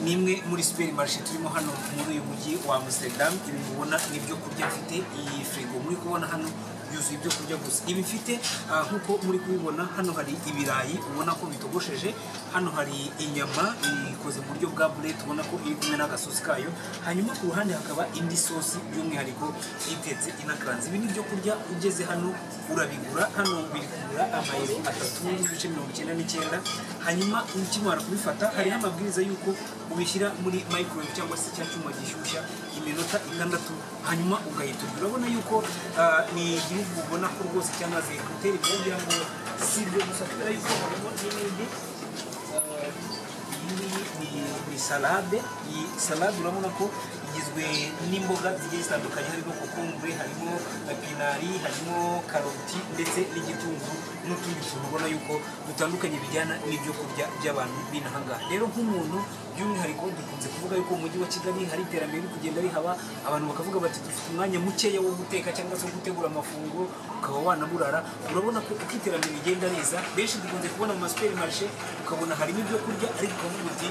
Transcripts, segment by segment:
nimwe muri supermarché turimo hano muri uyu mujyi wa Amsterdam. Ibi mubona nibyo kurya mfite, iyi frigo muri kubona hano yuzuye ibyo kurya gusa. Ibi mfite nkuko muri kubibona hano hari ibirayi ubona ko bitogosheje, hano hari inyama ikoze mu buryo bwa boulette ubona ko iri kumwe n'agasosi kayo, hanyuma ku ruhande hakaba indi sosi by'umwihariko itetse inakaranze. Ibi ni byo kurya ugeze hano urabigura, hano biri kugura amayero 3.99, hanyuma ukimara kubifata hariho amabwiriza yuko ubishyira muri microwave cyangwa se cya cyuma gishyushya iminota 6, hanyuma ugahita urabona yuko ni igihugu ubona ko rwose cyamaze gutera imbere, kugira ngo si ibyo gusa kubera yuko harimo n'ibindi. Ni salade. Iyi salade urabona ko igizwe n'imboga zigiye zitandukanye, harimo kokombure, harimo pinari, harimo karoti ndetse n'igitunguru n'utundi tuntu ubona yuko dutandukanye bijyana n'ibyo kurya by'abantu b'inahangaha. Rero nk'umuntu by'umwihariko dukunze kuvuga yuko mu mujyi wa Kigali hari iterambere riri kugenda rihaba, abantu bakavuga bati dufite umwanya mukeya wo guteka cyangwa se gutegura amafunguro ukaba wanaburara. Urabona ko uko iterambere rigenda riza, benshi dukunze kubona mu supermarché ukabona harimo ibyo kurya ariko ukavuga uti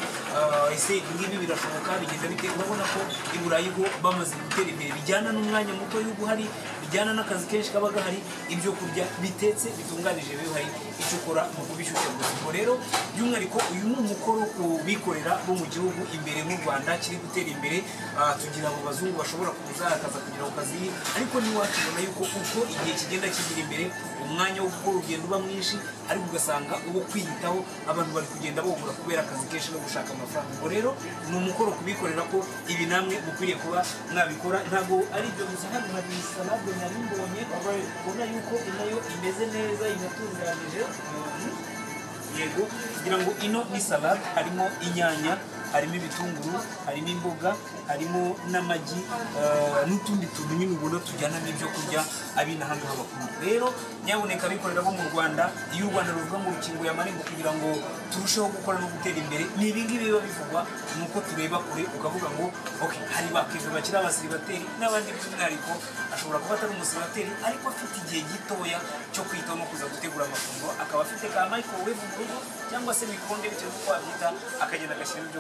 ese ngibi birashoboka bigenda bite? Urabona ko i Burayi ho bamaze gutera imbere bijyana n'umwanya muto y'ubu hari, bijyana n'akazi kenshi kaba gahari, ibyo kurya bitetse bitunganije biba hari icyo ukora mu kubishyushya gusa. Rero by'umwihariko uyu ni umukoro ubikorera bo mu gihugu imbere mu Rwanda kiri gutera imbere, tugira abo bazungu bashobora kuza akaza kugira ngo kazi, ariko n'iwacu ubona yuko uko igihe kigenda kigira imbere umwanya wo gukora urugendo uba mwinshi, ariko ugasanga uwo kwiyitaho abantu bari kugenda bogura kubera akazi kenshi no gushaka amafaranga. Ubwo rero ni umukoro kubikorera ko ibi namwe mukwiriye kuba mwabikora. Ntabwo ari ibyo gusa, hano hari salade nari mbonye ubona yuko nayo imeze neza inatunganyije. Yego, kugira ngo ino ni salade, harimo inyanya, harimo ibitunguru, harimo imboga, harimo n'amagi n'utundi tuntu nyine ubona tujyana n'ibyo kurya ab'inahangaha bakunda. Rero nyaboneka bikorera bo mu Rwanda, iyo u Rwanda ruvuga ngo rukinguye amarembo kugira ngo turusheho gukora no gutera imbere, ni ibi ngibi biba bivugwa, nuko tureba kure ukavuga ngo okay, hari bakivu bakiri abasiribateri n'abandi by'umwihariko ashobora kuba atari umusiribateri ariko afite igihe gitoya cyo kwitaho no kuza gutegura amafunguro, akaba afite ka microwave mu rugo cyangwa se mikonde bitewe n'uko wabyita, akagenda agashyiramo ibyo